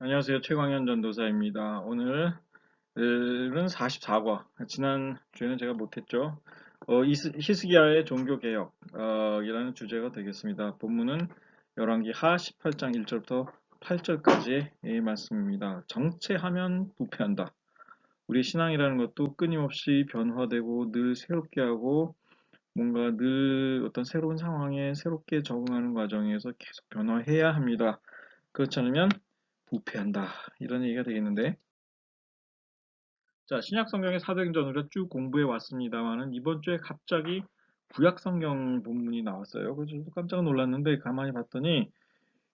안녕하세요. 최광현 전도사입니다. 오늘은 44과, 지난 주에는 제가 못했죠. 히스기야의 종교개혁, 이라는 주제가 되겠습니다. 본문은 열왕기 하 18장 1절부터 8절까지의 말씀입니다. 정체하면 부패한다. 우리 신앙이라는 것도 끊임없이 변화되고 늘 새롭게 하고 뭔가 늘 어떤 새로운 상황에 새롭게 적응하는 과정에서 계속 변화해야 합니다. 그렇지 않으면 부패한다. 이런 얘기가 되겠는데. 자, 신약 성경의 사도행전으로 쭉 공부해 왔습니다만은 이번 주에 갑자기 구약 성경 본문이 나왔어요. 그래서 저도 깜짝 놀랐는데 가만히 봤더니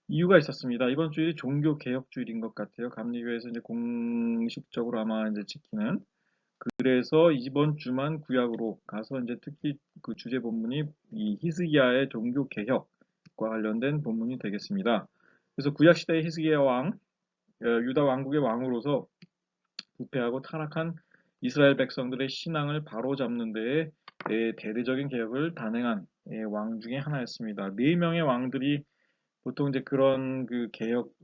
이유가 있었습니다. 이번 주일이 종교 개혁 주일인 것 같아요. 감리교에서 이제 공식적으로 아마 이제 지키는. 그래서 이번 주만 구약으로 가서 이제 특히 그 주제 본문이 이 히스기야의 종교 개혁과 관련된 본문이 되겠습니다. 그래서 구약 시대의 히스기야 왕, 유다 왕국의 왕으로서 부패하고 타락한 이스라엘 백성들의 신앙을 바로잡는 데에 대대적인 개혁을 단행한 왕 중에 하나였습니다. 네 명의 왕들이 보통 이제 그런 그 개혁,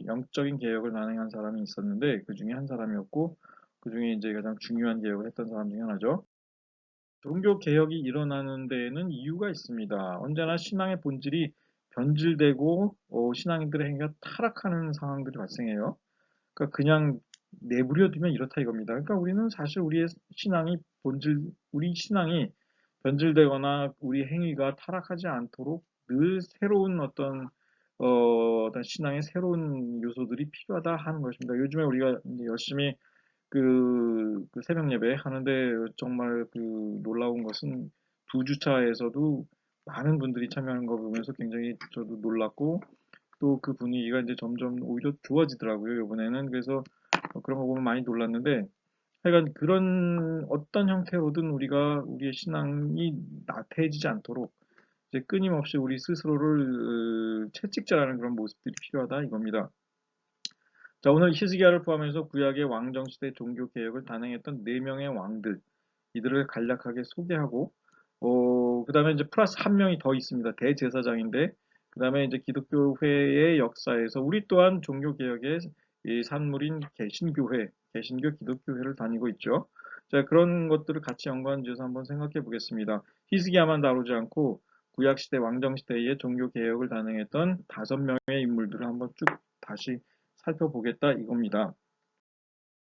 영적인 개혁을 단행한 사람이 있었는데 그 중에 한 사람이었고 그 중에 이제 가장 중요한 개혁을 했던 사람 중에 하나죠. 종교 개혁이 일어나는 데에는 이유가 있습니다. 언제나 신앙의 본질이 변질되고 신앙인들의 행위가 타락하는 상황들이 발생해요. 그러니까 그냥 내버려 두면 이렇다 이겁니다. 그러니까 우리는 사실 우리 신앙이 변질되거나 우리 행위가 타락하지 않도록 늘 새로운 어떤 신앙의 새로운 요소들이 필요하다 하는 것입니다. 요즘에 우리가 이제 열심히 그 새벽 예배 하는데 정말 그 놀라운 것은 두 주차에서도 많은 분들이 참여하는 거 보면서 굉장히 저도 놀랐고 또 그 분위기가 이제 점점 오히려 좋아지더라고요, 이번에는. 그래서 그런 거 보면 많이 놀랐는데, 하여간 그런 어떤 형태로든 우리가 우리의 신앙이 나태해지지 않도록 이제 끊임없이 우리 스스로를 채찍질하는 그런 모습들이 필요하다 이겁니다. 자, 오늘 히스기야를 포함해서 구약의 왕정시대 종교 개혁을 단행했던 네 명의 왕들, 이들을 간략하게 소개하고, 그 다음에 이제 플러스 한 명이 더 있습니다. 대제사장인데, 그 다음에 이제 기독교회의 역사에서 우리 또한 종교개혁의 이 산물인 개신교 기독교회를 다니고 있죠. 자, 그런 것들을 같이 연관지어서 한번 생각해 보겠습니다. 히스기야만 다루지 않고 구약시대, 왕정시대의 종교개혁을 단행했던 5명의 인물들을 한번 쭉 다시 살펴보겠다 이겁니다.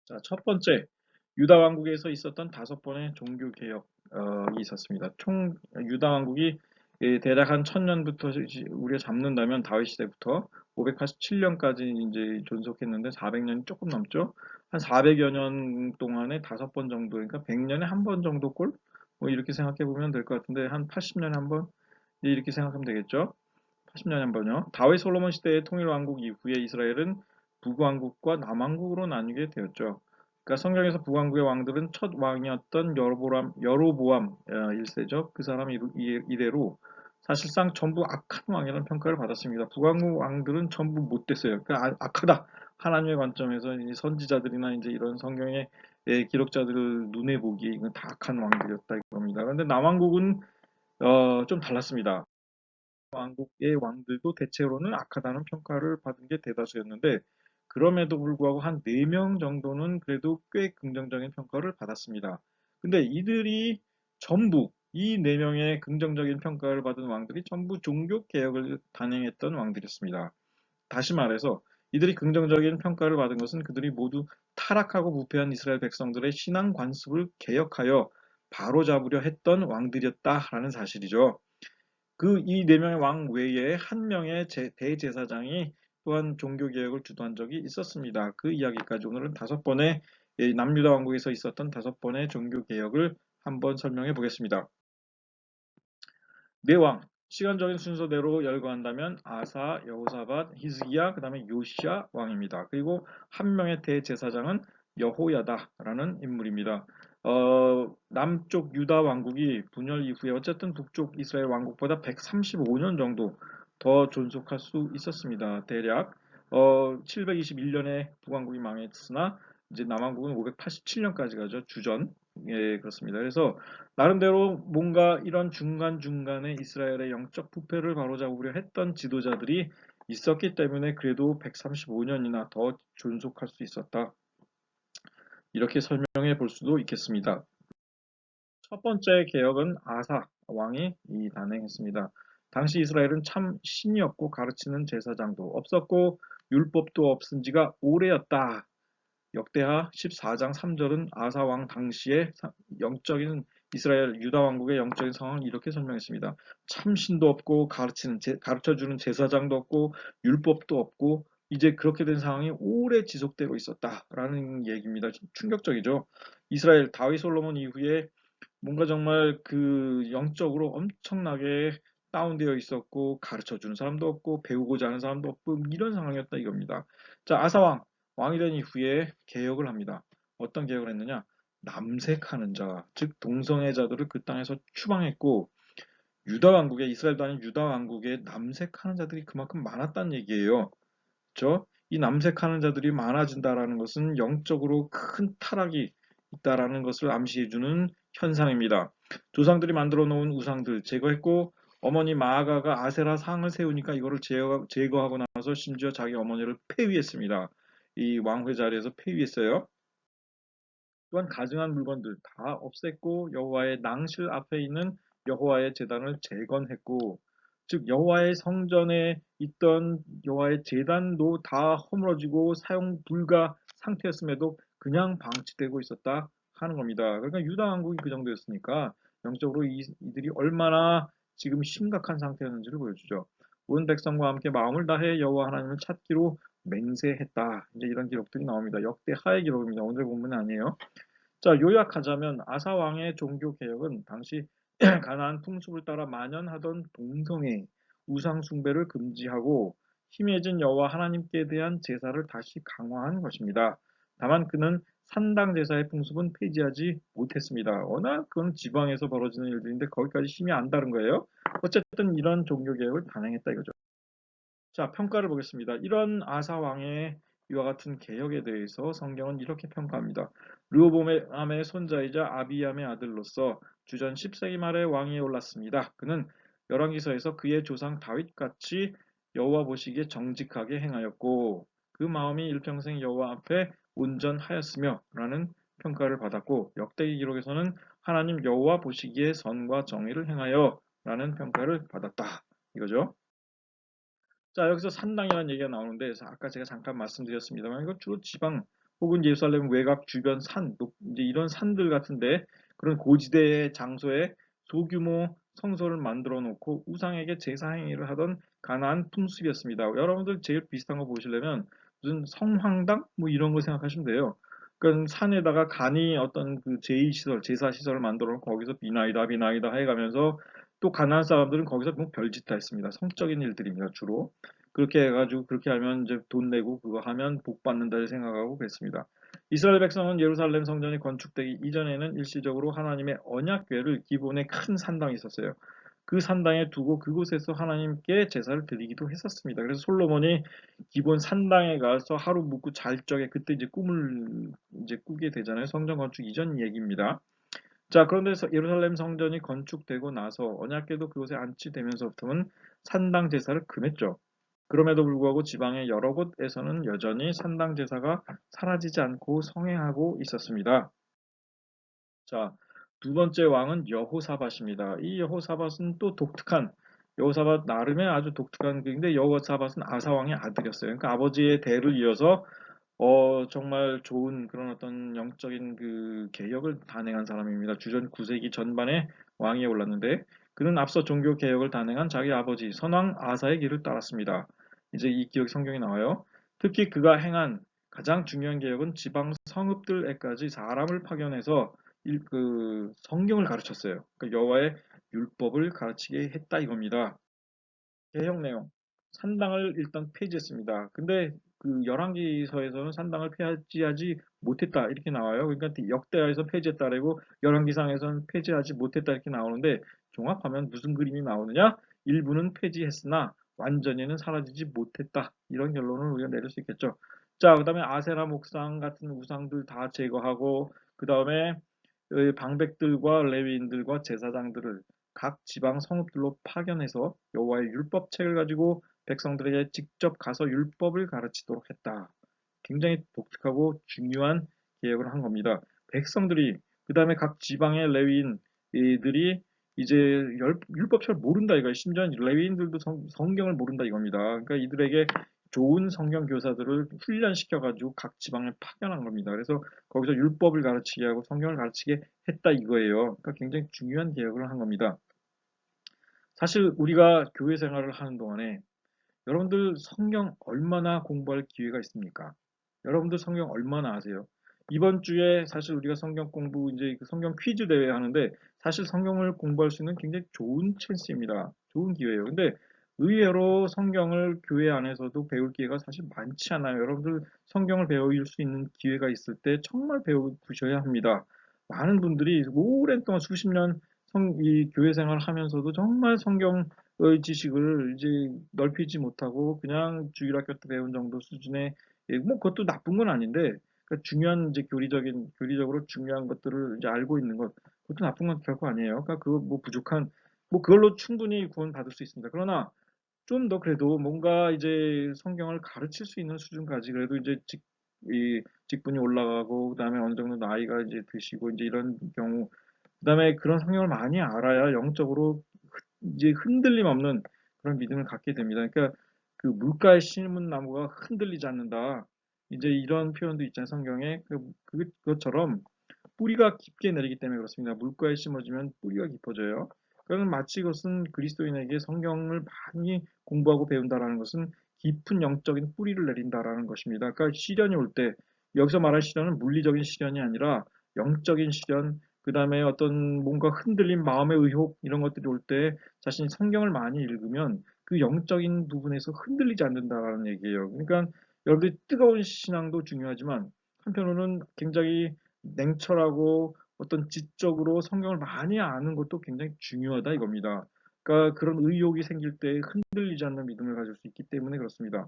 자, 첫 번째, 유다 왕국에서 있었던 5번의 종교 개혁이 있었습니다. 총 유다 왕국이 대략 한 1000년부터 우리가 잡는다면 다윗 시대부터 587년까지 이제 존속했는데 400년이 조금 넘죠. 한 400여 년 동안에 5번 정도, 그러니까 100년에 한 번 정도 꼴? 뭐 이렇게 생각해 보면 될 것 같은데 한 80년에 한 번 이렇게 생각하면 되겠죠. 80년에 한 번요. 다윗 솔로몬 시대의 통일 왕국 이후에 이스라엘은 북왕국과 남왕국으로 나뉘게 되었죠. 그러니까 성경에서 북왕국의 왕들은 첫 왕이었던 여로보암 1세죠. 그 사람 이래로 사실상 전부 악한 왕이라는 평가를 받았습니다. 북왕국 왕들은 전부 못됐어요. 그러니까 악하다. 하나님의 관점에서 이제 선지자들이나 이제 이런 성경의 기록자들을 눈에 보기에 이건 다 악한 왕들이었다 이겁니다. 그런데 남왕국은 좀 달랐습니다. 왕국의 왕들도 대체로는 악하다는 평가를 받은 게 대다수였는데 그럼에도 불구하고 한 4명 정도는 그래도 꽤 긍정적인 평가를 받았습니다. 근데 이들이 전부 이 4명의 긍정적인 평가를 받은 왕들이 전부 종교 개혁을 단행했던 왕들이었습니다. 다시 말해서 이들이 긍정적인 평가를 받은 것은 그들이 모두 타락하고 부패한 이스라엘 백성들의 신앙 관습을 개혁하여 바로잡으려 했던 왕들이었다라는 사실이죠. 이 네 명의 왕 외에 한 명의 대제사장이 또한 종교개혁을 주도한 적이 있었습니다. 그 이야기까지 오늘은 5번의 남유다 왕국에서 있었던 5번의 종교개혁을 한번 설명해 보겠습니다. 네 왕, 시간적인 순서대로 열거한다면 아사, 여호사밧, 히스기야, 그 다음에 요시야 왕입니다. 그리고 한 명의 대제사장은 여호야다라는 인물입니다. 남쪽 유다 왕국이 분열 이후에 어쨌든 북쪽 이스라엘 왕국보다 135년 정도 더 존속할 수 있었습니다. 대략 721년에 북왕국이 망했으나 이제 남왕국은 587년까지 가죠. 주전. 예, 그렇습니다. 그래서 나름대로 뭔가 이런 중간중간에 이스라엘의 영적 부패를 바로잡으려 했던 지도자들이 있었기 때문에 그래도 135년이나 더 존속할 수 있었다. 이렇게 설명해 볼 수도 있겠습니다. 첫 번째 개혁은 아사 왕이 단행했습니다. 당시 이스라엘은 참 신이었고 가르치는 제사장도 없었고 율법도 없은 지가 오래였다. 역대하 14장 3절은 아사 왕 당시의 영적인 이스라엘 유다 왕국의 영적인 상황을 이렇게 설명했습니다. 참신도 없고 가르쳐주는 제사장도 없고 율법도 없고 이제 그렇게 된 상황이 오래 지속되고 있었다라는 얘기입니다. 충격적이죠. 이스라엘 다윗 솔로몬 이후에 뭔가 정말 그 영적으로 엄청나게 다운되어 있었고 가르쳐주는 사람도 없고 배우고자 하는 사람도 없고 이런 상황이었다 이겁니다. 자, 아사왕 왕이 된 이후에 개혁을 합니다. 어떤 개혁을 했느냐? 남색하는 자, 즉 동성애자들을 그 땅에서 추방했고 유다 왕국에 이스라엘도 아닌 유다 왕국에 남색하는 자들이 그만큼 많았다는 얘기예요. 그렇죠? 이 남색하는 자들이 많아진다라는 것은 영적으로 큰 타락이 있다라는 것을 암시해주는 현상입니다. 조상들이 만들어 놓은 우상들 제거했고 어머니 마아가가 아세라 상을 세우니까 이거를 제거하고 나서 심지어 자기 어머니를 폐위했습니다. 이 왕회 자리에서 폐위했어요. 또한 가증한 물건들 다 없앴고 여호와의 낭실 앞에 있는 여호와의 제단을 재건했고 즉 여호와의 성전에 있던 여호와의 제단도 다 허물어지고 사용 불가 상태였음에도 그냥 방치되고 있었다 하는 겁니다. 그러니까 유다 왕국이 그 정도였으니까 영적으로 이들이 얼마나 지금 심각한 상태였는지를 보여주죠. 온 백성과 함께 마음을 다해 여호와 하나님을 찾기로 맹세했다. 이제 이런 기록들이 나옵니다. 역대하의 기록입니다. 오늘 본문은 아니에요. 자, 요약하자면 아사 왕의 종교 개혁은 당시 가나안 풍습을 따라 만연하던 동성애, 우상 숭배를 금지하고 힘해진 여호와 하나님께 대한 제사를 다시 강화한 것입니다. 다만 그는 산당 제사의 풍습은 폐지하지 못했습니다. 워낙 그건 지방에서 벌어지는 일들인데 거기까지 힘이 안 다른 거예요. 어쨌든 이런 종교 개혁을 단행했다 이거죠. 자, 평가를 보겠습니다. 이런 아사 왕의 이와 같은 개혁에 대해서 성경은 이렇게 평가합니다. 르호보암의 손자이자 아비암의 아들로서 주전 10세기 말에 왕위에 올랐습니다. 그는 열왕기서에서 그의 조상 다윗같이 여호와 보시기에 정직하게 행하였고 그 마음이 일평생 여호와 앞에 온전하였으며 라는 평가를 받았고 역대기 기록에서는 하나님 여호와 보시기에 선과 정의를 행하여 라는 평가를 받았다. 이거죠. 자, 여기서 산당이라는 얘기가 나오는데 아까 제가 잠깐 말씀드렸습니다만 이거 주로 지방 혹은 예루살렘 외곽 주변 이제 이런 산들 같은데 그런 고지대의 장소에 소규모 성소를 만들어 놓고 우상에게 제사 행위를 하던 가나안 풍습이었습니다. 여러분들 제일 비슷한 거 보시려면 무슨 성황당 뭐 이런 거 생각하시면 돼요. 그러니까 산에다가 간이 어떤 그 제2시설, 제사 시설을 만들어 놓고 거기서 비나이다 해가면서 또 가나안 사람들은 거기서 뭐 별짓 다 했습니다. 성적인 일들입니다, 주로. 그렇게 해가지고 그렇게 하면 이제 돈 내고 그거 하면 복 받는다 생각하고 그랬습니다. 이스라엘 백성은 예루살렘 성전이 건축되기 이전에는 일시적으로 하나님의 언약궤를 기본에 큰 산당이 있었어요. 그 산당에 두고 그곳에서 하나님께 제사를 드리기도 했었습니다. 그래서 솔로몬이 기본 산당에 가서 하루 묵고 잘 적에 그때 이제 꿈을 이제 꾸게 되잖아요. 성전 건축 이전 얘기입니다. 자, 그런데 예루살렘 성전이 건축되고 나서 언약궤도 그곳에 안치되면서부터는 산당 제사를 금했죠. 그럼에도 불구하고 지방의 여러 곳에서는 여전히 산당 제사가 사라지지 않고 성행하고 있었습니다. 자, 두 번째 왕은 여호사밧입니다. 이 여호사밧은 또 독특한 여호사밧 나름의 아주 독특한 그인데 여호사밧은 아사 왕의 아들이었어요. 그러니까 아버지의 대를 이어서 정말 좋은 그런 어떤 영적인 그 개혁을 단행한 사람입니다. 주전 9세기 전반에 왕위에 올랐는데 그는 앞서 종교 개혁을 단행한 자기 아버지 선왕 아사의 길을 따랐습니다. 이제 이 기억이 성경에 나와요. 특히 그가 행한 가장 중요한 개혁은 지방 성읍들에까지 사람을 파견해서 그 성경을 가르쳤어요. 그러니까 여호와의 율법을 가르치게 했다 이겁니다. 개혁 내용. 산당을 일단 폐지했습니다. 근데 그 열왕기서에서는 산당을 폐지하지 못했다 이렇게 나와요. 그러니까 역대하에서 폐지했다라고 열왕기상에서는 폐지하지 못했다 이렇게 나오는데 종합하면 무슨 그림이 나오느냐? 일부는 폐지했으나 완전히는 사라지지 못했다. 이런 결론을 우리가 내릴 수 있겠죠. 자, 그다음에 아세라 목상 같은 우상들 다 제거하고 그다음에 방백들과 레위인들과 제사장들을 각 지방 성읍들로 파견해서 여호와의 율법책을 가지고 백성들에게 직접 가서 율법을 가르치도록 했다. 굉장히 독특하고 중요한 개혁을 한 겁니다. 백성들이 그 다음에 각 지방의 레위인들이 이제 율법 잘 모른다 이거예요. 심지어 레위인들도 성경을 모른다 이겁니다. 그러니까 이들에게 좋은 성경 교사들을 훈련시켜가지고 각 지방에 파견한 겁니다. 그래서 거기서 율법을 가르치게 하고 성경을 가르치게 했다 이거예요. 그러니까 굉장히 중요한 개혁을 한 겁니다. 사실 우리가 교회 생활을 하는 동안에 여러분들 성경 얼마나 공부할 기회가 있습니까? 여러분들 성경 얼마나 아세요? 이번 주에 사실 우리가 성경 공부 이제 그 성경 퀴즈 대회 하는데 사실 성경을 공부할 수 있는 굉장히 좋은 찬스입니다. 좋은 기회예요. 근데 의외로 성경을 교회 안에서도 배울 기회가 사실 많지 않아요. 여러분들 성경을 배울 수 있는 기회가 있을 때 정말 배우셔야 합니다. 많은 분들이 오랜 동안 수십 년 이 교회 생활을 하면서도 정말 성경 지식을 이제 넓히지 못하고 그냥 주일학교 때 배운 정도 수준의 뭐 그것도 나쁜 건 아닌데 그러니까 중요한 이제 교리적으로 중요한 것들을 이제 알고 있는 것 그것도 나쁜 건 결코 아니에요. 그러니까 그거 뭐 부족한 뭐 그걸로 충분히 구원 받을 수 있습니다. 그러나 좀 더 그래도 뭔가 이제 성경을 가르칠 수 있는 수준까지 그래도 이제 이 직분이 올라가고 그다음에 어느 정도 나이가 이제 드시고 이제 이런 경우 그다음에 그런 성경을 많이 알아야 영적으로 이제 흔들림 없는 그런 믿음을 갖게 됩니다. 그러니까 그 물가에 심은 나무가 흔들리지 않는다. 이제 이런 표현도 있잖아요, 성경에. 그것처럼 뿌리가 깊게 내리기 때문에 그렇습니다. 물가에 심어지면 뿌리가 깊어져요. 그러면 마치 그것은 그리스도인에게 성경을 많이 공부하고 배운다라는 것은 깊은 영적인 뿌리를 내린다라는 것입니다. 그러니까 시련이 올 때, 여기서 말할 시련은 물리적인 시련이 아니라 영적인 시련, 그 다음에 어떤 뭔가 흔들린 마음의 의혹 이런 것들이 올 때 자신이 성경을 많이 읽으면 그 영적인 부분에서 흔들리지 않는다라는 얘기예요. 그러니까 여러분들이 뜨거운 신앙도 중요하지만 한편으로는 굉장히 냉철하고 어떤 지적으로 성경을 많이 아는 것도 굉장히 중요하다 이겁니다. 그러니까 그런 의욕이 생길 때 흔들리지 않는 믿음을 가질 수 있기 때문에 그렇습니다.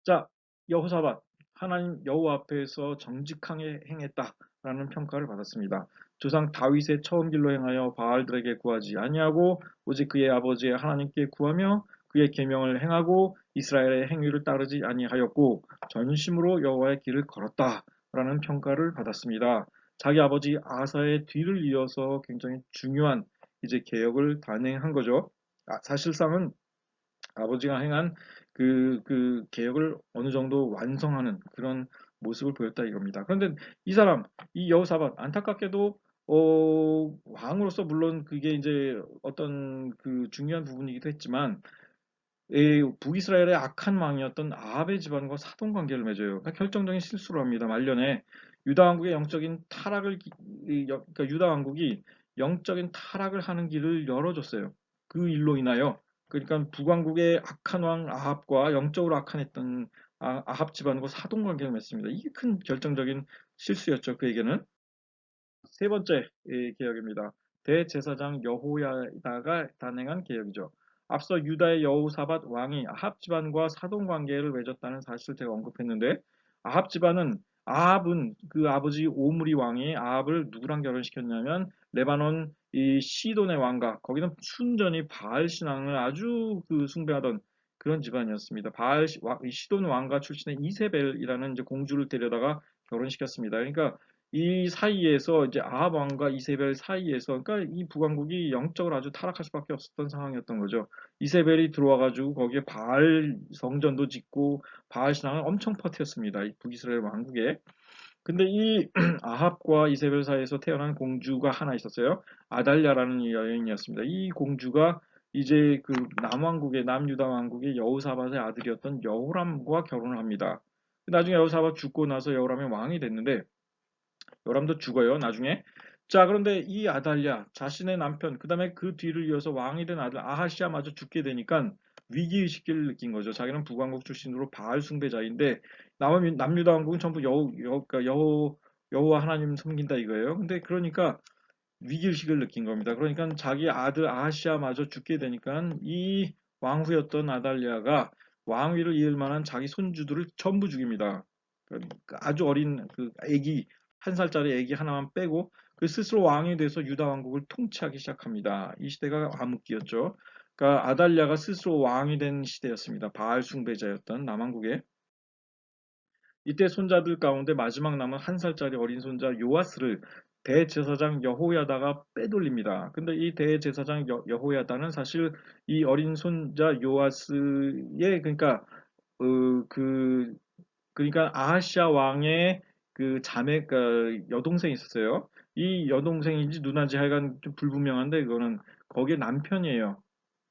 자, 여호사밧 하나님 여호와 앞에서 정직하게 행했다라는 평가를 받았습니다. 조상 다윗의 처음 길로 행하여 바알들에게 구하지 아니하고 오직 그의 아버지의 하나님께 구하며 그의 계명을 행하고 이스라엘의 행위를 따르지 아니하였고 전심으로 여호와의 길을 걸었다라는 평가를 받았습니다. 자기 아버지 아사의 뒤를 이어서 굉장히 중요한 이제 개혁을 단행한 거죠. 사실상은 아버지가 행한 그 개혁을 어느 정도 완성하는 그런 모습을 보였다 이겁니다. 그런데 이 사람, 이 여호사밧, 안타깝게도 왕으로서 물론 그게 이제 어떤 그 중요한 부분이기도 했지만 북이스라엘의 악한 왕이었던 아합의 집안과 사돈 관계를 맺어요. 그러니까 결정적인 실수를 합니다. 말년에 유다 왕국의 영적인 타락을 그러니까 유다 왕국이 영적인 타락을 하는 길을 열어줬어요. 그 일로 인하여 그러니까 북왕국의 악한 왕 아합과 영적으로 악한했던 아합 집안과 사돈 관계를 맺습니다. 이게 큰 결정적인 실수였죠. 그에게는. 세 번째 개혁입니다. 대제사장 여호야다가 단행한 개혁이죠. 앞서 유다의 여호사밧 왕이 아합 집안과 사돈 관계를 맺었다는 사실을 제가 언급했는데 아합은 그 아버지 오므리 왕이 아합을 누구랑 결혼시켰냐면 레바논 이 시돈의 왕가 거기는 순전히 바알 신앙을 아주 그 숭배하던 그런 집안이었습니다. 시돈 왕가 출신의 이세벨이라는 이제 공주를 데려다가 결혼시켰습니다. 그러니까 이 사이에서 이제 아합 왕과 이세벨 사이에서 그러니까 이 북왕국이 영적으로 아주 타락할 수밖에 없었던 상황이었던 거죠. 이세벨이 들어와가지고 거기에 바알 성전도 짓고 바알 신앙을 엄청 퍼뜨렸습니다. 이 북이스라엘 왕국에. 근데 이 아합과 이세벨 사이에서 태어난 공주가 하나 있었어요. 아달랴라는 여인이었습니다. 이 공주가 이제 그 남왕국의 남유다 왕국의 여호사밧의 아들이었던 여호람과 결혼을 합니다. 나중에 여호사밧 죽고 나서 여호람이 왕이 됐는데 요람도 죽어요, 나중에. 자, 그런데 이 아달랴, 자신의 남편, 그 다음에 그 뒤를 이어서 왕이 된 아들 아하시아마저 죽게 되니까 위기의식을 느낀 거죠. 자기는 북왕국 출신으로 바알 숭배자인데, 남유다 왕국은 전부 그러니까 여호와 하나님 섬긴다 이거예요. 근데 그러니까 위기의식을 느낀 겁니다. 그러니까 자기 아들 아하시아마저 죽게 되니까 이 왕후였던 아달랴가 왕위를 이을 만한 자기 손주들을 전부 죽입니다. 아주 어린 그 아기 한 살짜리 아기 하나만 빼고 그 스스로 왕이 돼서 유다 왕국을 통치하기 시작합니다. 이 시대가 암흑기였죠. 그러니까 아달랴가 스스로 왕이 된 시대였습니다. 바알 숭배자였던 남왕국에. 이때 손자들 가운데 마지막 남은 1살짜리 어린 손자 요아스를 대제사장 여호야다가 빼돌립니다. 근데 이 대제사장 여호야다는 사실 이 어린 손자 요아스의 어, 그 그러니까 아하시아 왕의 그 자매, 그 여동생이 있었어요. 이 여동생인지 누나인지 하여간 좀 불분명한데 그거는 거기에 남편이에요.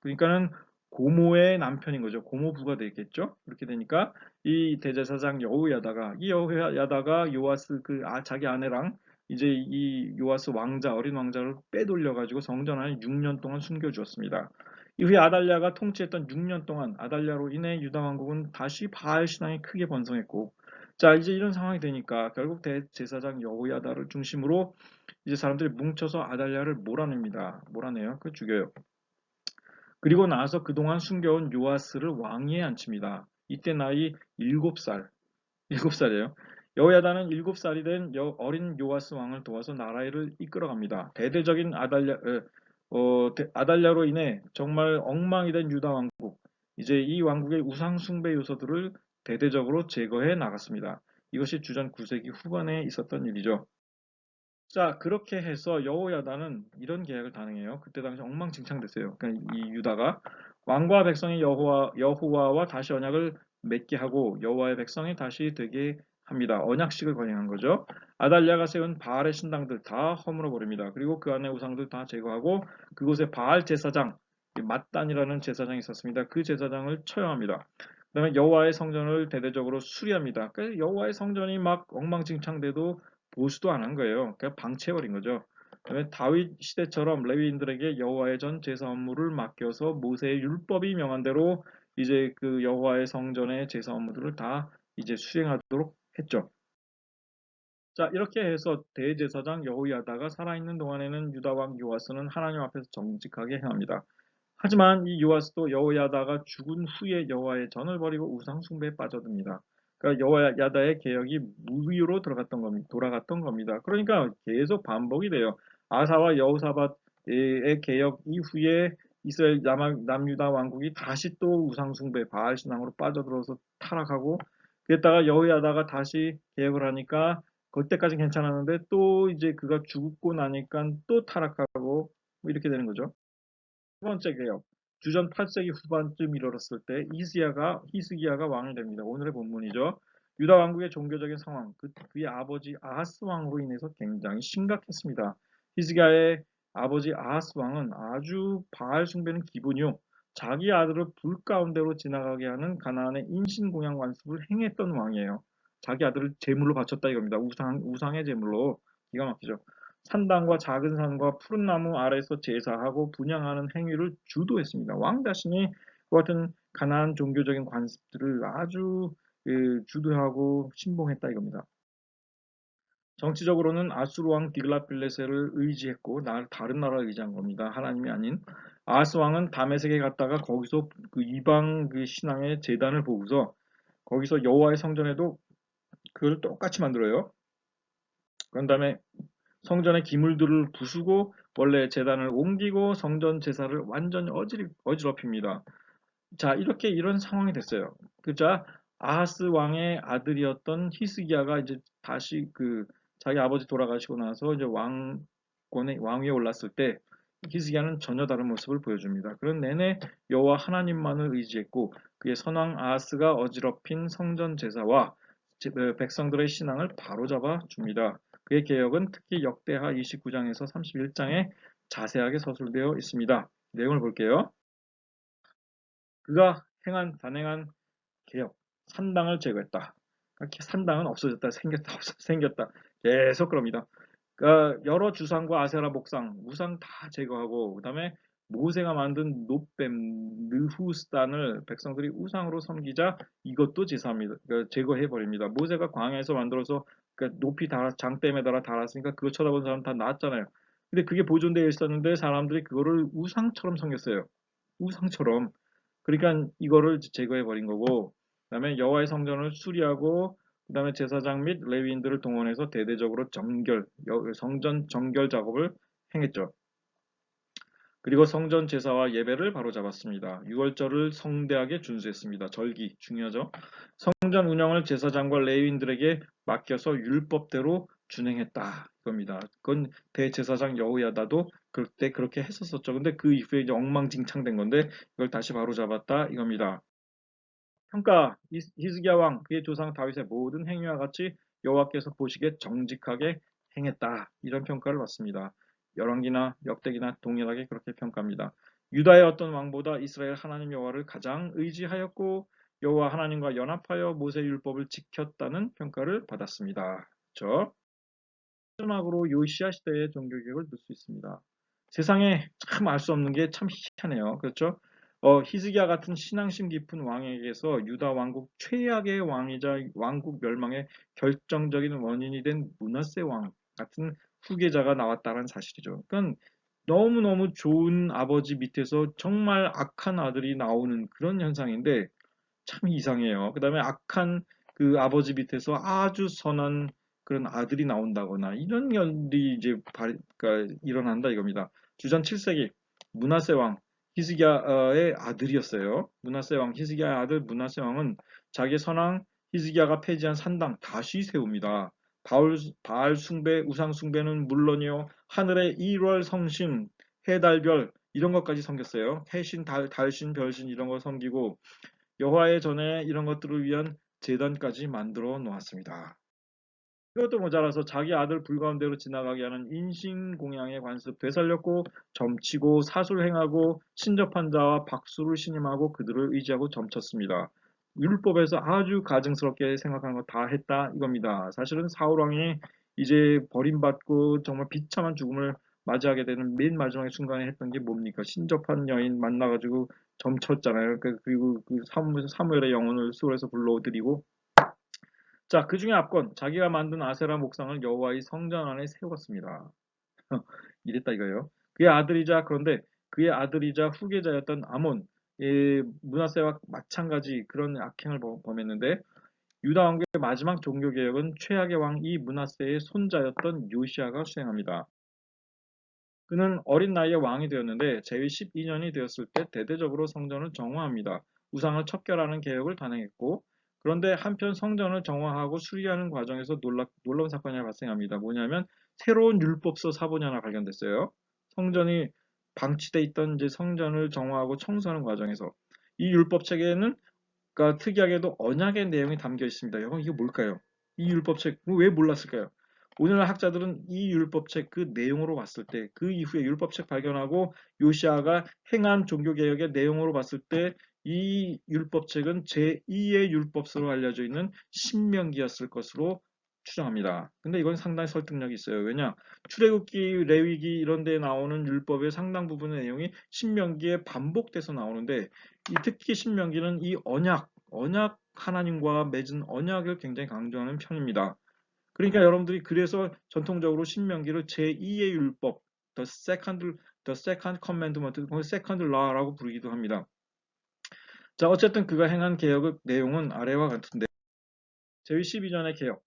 그러니까는 고모의 남편인 거죠. 고모부가 되겠죠. 그렇게 되니까 이 대제사장 여호야다가 이 여호야다가 요아스 자기 아내랑 이제 이 요아스 왕자 어린 왕자를 빼돌려 가지고 성전 안에 6년 동안 숨겨주었습니다. 이후에 아달랴가 통치했던 6년 동안 아달랴로 인해 유다 왕국은 다시 바알 신앙이 크게 번성했고, 자 이제 이런 상황이 되니까 결국 대제사장 여호야다를 중심으로 이제 사람들이 뭉쳐서 아달랴를 몰아냅니다. 몰아내요. 그 죽여요. 그리고 나서 그동안 숨겨온 요아스를 왕위에 앉힙니다. 이때 나이 7살, 7살이에요. 여호야다는 7살이 된 어린 요아스 왕을 도와서 나라를 이끌어갑니다. 대대적인 아달랴로 인해 정말 엉망이 된 유다 왕국, 이제 이 왕국의 우상 숭배 요소들을 대대적으로 제거해 나갔습니다. 이것이 주전 9세기 후반에 있었던 일이죠. 자, 그렇게 해서 여호야다는 이런 계약을 단행해요. 그때 당시 엉망진창됐어요. 그러니까 이 유다가 왕과 백성이 여호와와 다시 언약을 맺게 하고 여호와의 백성이 다시 되게 합니다. 언약식을 거행한 거죠. 아달랴가 세운 바알의 신당들 다 허물어 버립니다. 그리고 그 안에 우상들 다 제거하고 그곳에 바알 제사장 맏단이라는 제사장이 있었습니다. 그 제사장을 처형합니다. 그다음에 여호와의 성전을 대대적으로 수리합니다. 그러니까 여호와의 성전이 막 엉망진창돼도 보수도 안 한 거예요. 그냥 방치해버린 거죠. 그다음에 다윗 시대처럼 레위인들에게 여호와의 전 제사 업무를 맡겨서 모세의 율법이 명한 대로 이제 그 여호와의 성전의 제사 업무들을 다 이제 수행하도록 했죠. 자, 이렇게 해서 대제사장 여호야다가 살아있는 동안에는 유다 왕 요아스는 하나님 앞에서 정직하게 행합니다. 하지만 이 요아스도 여호야다가 죽은 후에 여호와의 전을 버리고 우상 숭배에 빠져듭니다. 그러니까 여호야다의 개혁이 무위로 돌아갔던 겁니다. 그러니까 계속 반복이 돼요. 아사와 여호사밧의 개혁 이후에 이스라엘 남유다 왕국이 다시 또 우상 숭배 바알 신앙으로 빠져들어서 타락하고, 그랬다가 여호야다가 다시 개혁을 하니까 그때까지 괜찮았는데 또 이제 그가 죽고 나니까 또 타락하고 뭐 이렇게 되는 거죠. 두 번째 개혁. 주전 8세기 후반쯤 이르렀을 때 히스기야가 왕이 됩니다. 오늘의 본문이죠. 유다 왕국의 종교적인 상황, 그의 아버지 아하스 왕으로 인해서 굉장히 심각했습니다. 히스기야의 아버지 아하스 왕은 아주 바알 숭배는 기본이요. 자기 아들을 불 가운데로 지나가게 하는 가나안의 인신공양 완습을 행했던 왕이에요. 자기 아들을 제물로 바쳤다 이겁니다. 우상의 제물로. 기가 막히죠. 산당과 작은 산과 푸른 나무 아래서 제사하고 분향하는 행위를 주도했습니다. 왕 자신이 그 같은 가나안 종교적인 관습들을 아주 주도하고 신봉했다 이겁니다. 정치적으로는 아수르 왕 디글라필레셀을 의지했고 다른 나라를 의지한 겁니다. 하나님이 아닌. 아하스 왕은 다메섹에 갔다가 거기서 그 이방 그 신앙의 제단을 보고서 거기서 여호와의 성전에도 그걸 똑같이 만들어요. 그런 다음에 성전의 기물들을 부수고 원래 제단을 옮기고 성전 제사를 완전히 어지럽힙니다. 자, 이렇게 이런 상황이 됐어요. 그자 아하스 왕의 아들이었던 히스기야가 이제 다시 자기 아버지 돌아가시고 나서 이제 왕위에 올랐을 때 히스기야는 전혀 다른 모습을 보여줍니다. 그런 내내 여호와 하나님만을 의지했고 그의 선왕 아하스가 어지럽힌 성전 제사와 백성들의 신앙을 바로잡아 줍니다. 그의 개혁은 특히 역대하 29장에서 31장에 자세하게 서술되어 있습니다. 내용을 볼게요. 그가 단행한 개혁, 산당을 제거했다. 산당은 없어졌다, 생겼다, 생겼다. 계속 그럽니다. 그러니까 여러 주상과 아세라 목상, 우상 다 제거하고, 그 다음에 모세가 만든 노뱀, 느후스단을 백성들이 우상으로 섬기자 이것도 제사합니다. 그러니까 제거해버립니다. 모세가 광야에서 만들어서 그러니까 높이 장대에 달았으니까 그거 쳐다본 사람 다 나았잖아요. 근데 그게 보존되어 있었는데 사람들이 그거를 우상처럼 섬겼어요. 우상처럼. 그러니까 이거를 제거해 버린 거고, 그다음에 여호와의 성전을 수리하고, 그다음에 제사장 및 레위인들을 동원해서 대대적으로 성전 정결 작업을 행했죠. 그리고 성전 제사와 예배를 바로잡았습니다. 유월절을 성대하게 준수했습니다. 절기 중요하죠. 성전 운영을 제사장과 레위인들에게 맡겨서 율법대로 준행했다. 이겁니다. 그건 대제사장 여호야다도 그때 그렇게 했었었죠. 근데 그 이후에 이제 엉망진창된 건데 이걸 다시 바로잡았다 이겁니다. 평가 히스기야 왕 그의 조상 다윗의 모든 행위와 같이 여호와께서 보시기에 정직하게 행했다. 이런 평가를 받습니다. 열왕기나 역대기나 동일하게 그렇게 평가합니다. 유다의 어떤 왕보다 이스라엘 하나님 여호와를 가장 의지하였고 여호와 하나님과 연합하여 모세 율법을 지켰다는 평가를 받았습니다. 그렇죠? 마지막으로 요시야 시대의 종교개혁을 볼 수 있습니다. 세상에 참 알 수 없는 게 참 희한해요. 그렇죠? 히스기야 같은 신앙심 깊은 왕에게서 유다 왕국 최악의 왕이자 왕국 멸망의 결정적인 원인이 된 므낫세 왕 같은 후계자가 나왔다는 사실이죠. 그러니까 너무너무 좋은 아버지 밑에서 정말 악한 아들이 나오는 그런 현상인데 참 이상해요. 그 다음에 악한 그 아버지 밑에서 아주 선한 그런 아들이 나온다거나 이런 일이 이제 그러니까 일어난다 이겁니다. 주전 7세기 므낫세 왕 히스기야의 아들이었어요. 므낫세 왕 히스기야의 아들 므낫세 왕은 자기 선왕 히스기야가 폐지한 산당 다시 세웁니다. 바알 숭배, 우상 숭배는 물론이요 하늘의 일월 성신, 해달별 이런 것까지 섬겼어요. 해신, 달신, 별신 이런 거 섬기고 여호와의 전에 이런 것들을 위한 제단까지 만들어 놓았습니다. 이것도 모자라서 자기 아들 불가운데로 지나가게 하는 인신공양의 관습 되살렸고 점치고 사술행하고 신접한 자와 박수를 신임하고 그들을 의지하고 점쳤습니다. 율법에서 아주 가증스럽게 생각한 거 다 했다 이겁니다. 사실은 사울 왕이 이제 버림받고 정말 비참한 죽음을 맞이하게 되는 맨 마지막의 순간에 했던 게 뭡니까? 신접한 여인 만나가지고 점쳤잖아요. 그리고 그 사무엘의 영혼을 수월해서 불러들이고 자, 그 중에 압권, 자기가 만든 아세라 목상을 여호와의 성전 안에 세웠습니다. 이랬다 이거예요. 그런데 그의 아들이자 후계자였던 아몬, 므낫세와 마찬가지 그런 악행을 범했는데 유다 왕국의 마지막 종교 개혁은 최악의 왕 이 므낫세의 손자였던 요시아가 수행합니다. 그는 어린 나이에 왕이 되었는데 제위 12년이 되었을 때 대대적으로 성전을 정화합니다. 우상을 척결하는 개혁을 단행했고 그런데 한편 성전을 정화하고 수리하는 과정에서 놀라운 사건이 하나 발생합니다. 뭐냐면 새로운 율법서 사본이 하나 발견됐어요. 성전이 방치돼 있던 이제 성전을 정화하고 청소하는 과정에서 이 율법 체계에는 그러니까 특이하게도 언약의 내용이 담겨 있습니다. 여러분 이게 뭘까요? 이 율법책 왜 몰랐을까요? 오늘날 학자들은 이 율법책 그 내용으로 봤을 때 그 이후에 율법책 발견하고 요시아가 행한 종교개혁의 내용으로 봤을 때 이 율법책은 제2의 율법서로 알려져 있는 신명기였을 것으로 추정합니다. 근데 이건 상당히 설득력이 있어요. 왜냐? 출애굽기, 레위기 이런 데 나오는 율법의 상당 부분의 내용이 신명기에 반복돼서 나오는데 특히 신명기는 이 언약 하나님과 맺은 언약을 굉장히 강조하는 편입니다. 그러니까 여러분들이 그래서 전통적으로 신명기를 제2의 율법, the second commandment, second law라고 부르기도 합니다. 자, 어쨌든 그가 행한 개혁의 내용은 아래와 같은데 제위 12년의 개혁,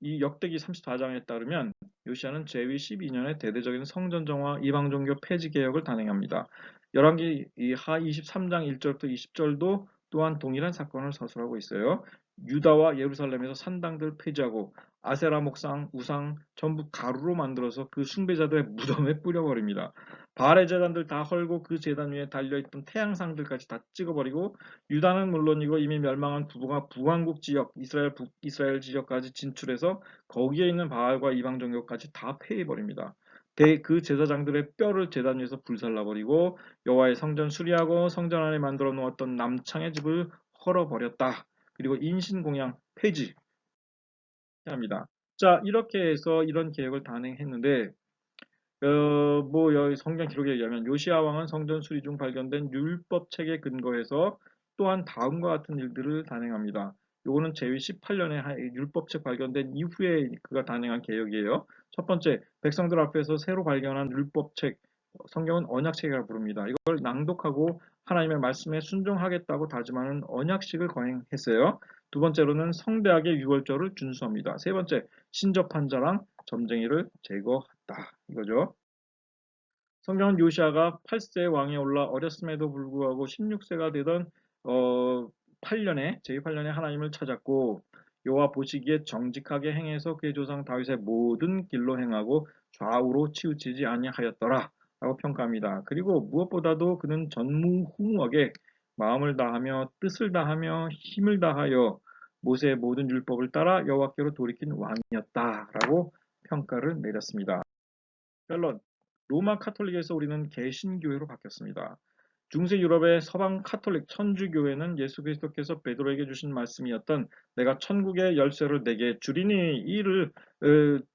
이 역대기 34장에 따르면 요시아는 제위 12년에 대대적인 성전 정화, 이방 종교 폐지 개혁을 단행합니다. 열왕기 하 23장 1절부터 20절도 또한 동일한 사건을 서술하고 있어요. 유다와 예루살렘에서 산당들 폐지하고 아세라 목상, 우상 전부 가루로 만들어서 그 숭배자들의 무덤에 뿌려버립니다. 바알의 제단들 다 헐고 그 제단 위에 달려있던 태양상들까지 다 찍어버리고 유다는 물론이고 이미 멸망한 북왕국 지역, 이스라엘 지역까지 진출해서 거기에 있는 바알과 이방 종교까지 다 폐해버립니다. 그 제사장들의 뼈를 제단 위에서 불살라버리고 여호와의 성전 수리하고 성전 안에 만들어 놓았던 남창의 집을 헐어버렸다. 그리고 인신공양 폐지합니다. 자, 이렇게 해서 이런 계획을 단행했는데 여기 성경 기록에 의하면 요시아 왕은 성전 수리 중 발견된 율법 책에 근거해서 또한 다음과 같은 일들을 단행합니다. 요거는 제위 18년에 율법책 발견된 이후에 그가 단행한 개혁이에요. 첫 번째, 백성들 앞에서 새로 발견한 율법책, 성경은 언약책이라고 부릅니다. 이걸 낭독하고 하나님의 말씀에 순종하겠다고 다짐하는 언약식을 거행했어요. 두 번째로는 성대하게 유월절을 준수합니다. 세 번째, 신접한 자랑 점쟁이를 제거했다. 이거죠. 성경은 요시아가 8세 왕에 올라 어렸음에도 불구하고 16세가 되던 8년에 제8년에 하나님을 찾았고 여호와 보시기에 정직하게 행해서 그의 조상 다윗의 모든 길로 행하고 좌우로 치우치지 아니하였더라 라고 평가합니다. 그리고 무엇보다도 그는 전무후무하게 마음을 다하며 뜻을 다하며 힘을 다하여 모세의 모든 율법을 따라 여호와께로 돌이킨 왕이었다라고 평가를 내렸습니다. 결론. 로마 카톨릭에서 우리는 개신교회로 바뀌었습니다. 중세 유럽의 서방 카톨릭 천주교회는 예수 그리스도께서 베드로에게 주신 말씀이었던 내가 천국의 열쇠를 내게 주리니 이를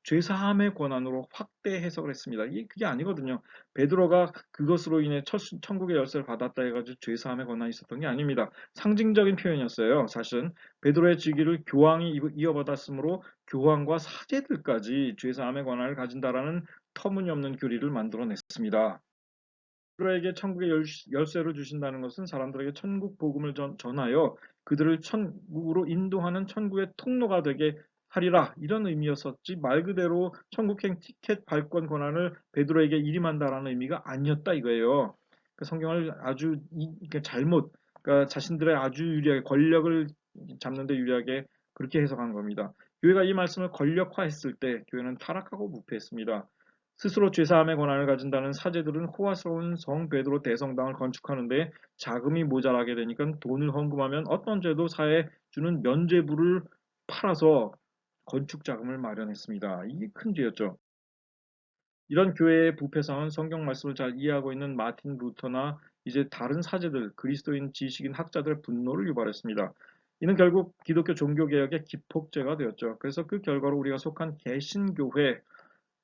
죄사함의 권한으로 확대 해석을 했습니다. 그게 아니거든요. 베드로가 그것으로 인해 천국의 열쇠를 받았다 해가지고 죄사함의 권한이 있었던 게 아닙니다. 상징적인 표현이었어요. 사실은 베드로의 직위를 교황이 이어받았으므로 교황과 사제들까지 죄사함의 권한을 가진다라는 터무니없는 교리를 만들어냈습니다. 베드로에게 천국의 열쇠를 주신다는 것은 사람들에게 천국 복음을 전하여 그들을 천국으로 인도하는 천국의 통로가 되게 하리라 이런 의미였었지 말 그대로 천국행 티켓 발권 권한을 베드로에게 일임한다라는 의미가 아니었다 이거예요. 그 성경을 아주 잘못 그러니까 자신들의 아주 유리하게 권력을 잡는 데 유리하게 그렇게 해석한 겁니다. 교회가 이 말씀을 권력화했을 때 교회는 타락하고 부패했습니다. 스스로 죄사함의 권한을 가진다는 사제들은 호화스러운 성 베드로 대성당을 건축하는데 자금이 모자라게 되니까 돈을 헌금하면 어떤 죄도 사해 주는 면죄부를 팔아서 건축 자금을 마련했습니다. 이게 큰 죄였죠. 이런 교회의 부패상은 성경 말씀을 잘 이해하고 있는 마틴 루터나 이제 다른 사제들, 그리스도인 지식인 학자들의 분노를 유발했습니다. 이는 결국 기독교 종교개혁의 기폭제가 되었죠. 그래서 그 결과로 우리가 속한 개신교회,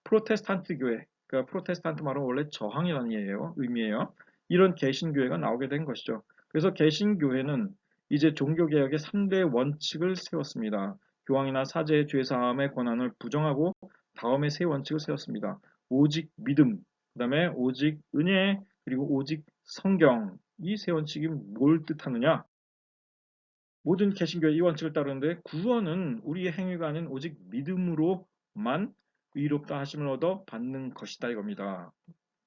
프로테스탄트 교회, 그러니까 프로테스탄트 말은 원래 저항이라는 의미예요. 이런 개신교회가 나오게 된 것이죠. 그래서 개신교회는 이제 종교개혁의 3대 원칙을 세웠습니다. 교황이나 사제의 죄사함의 권한을 부정하고 다음에 세 원칙을 세웠습니다. 오직 믿음, 그 다음에 오직 은혜, 그리고 오직 성경. 이 세 원칙이 뭘 뜻하느냐? 모든 개신교의 이 원칙을 따르는데 구원은 우리의 행위가 아닌 오직 믿음으로만 의롭다 하심을 얻어 받는 것이다 이겁니다.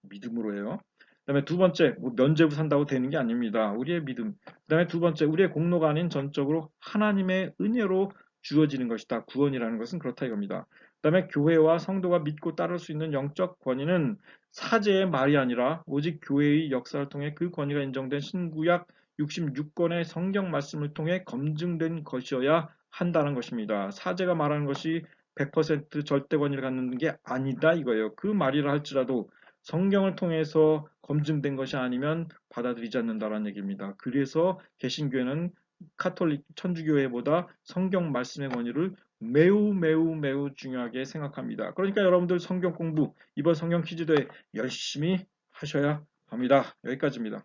믿음으로 해요. 그 다음에 두 번째, 면죄부 산다고 되는 게 아닙니다. 우리의 믿음. 그 다음에 두 번째, 우리의 공로가 아닌 전적으로 하나님의 은혜로 주어지는 것이다. 구원이라는 것은 그렇다 이겁니다. 그 다음에 교회와 성도가 믿고 따를 수 있는 영적 권위는 사제의 말이 아니라 오직 교회의 역사를 통해 그 권위가 인정된 신구약 66권의 성경 말씀을 통해 검증된 것이어야 한다는 것입니다. 사제가 말하는 것이 100% 절대 권위를 갖는 게 아니다 이거예요. 그 말이라 할지라도 성경을 통해서 검증된 것이 아니면 받아들이지 않는다는 얘기입니다. 그래서 개신교회는 카톨릭 천주교회보다 성경 말씀의 권위를 매우 중요하게 생각합니다. 그러니까 여러분들 성경 공부 이번 성경 퀴즈대회 열심히 하셔야 합니다. 여기까지입니다.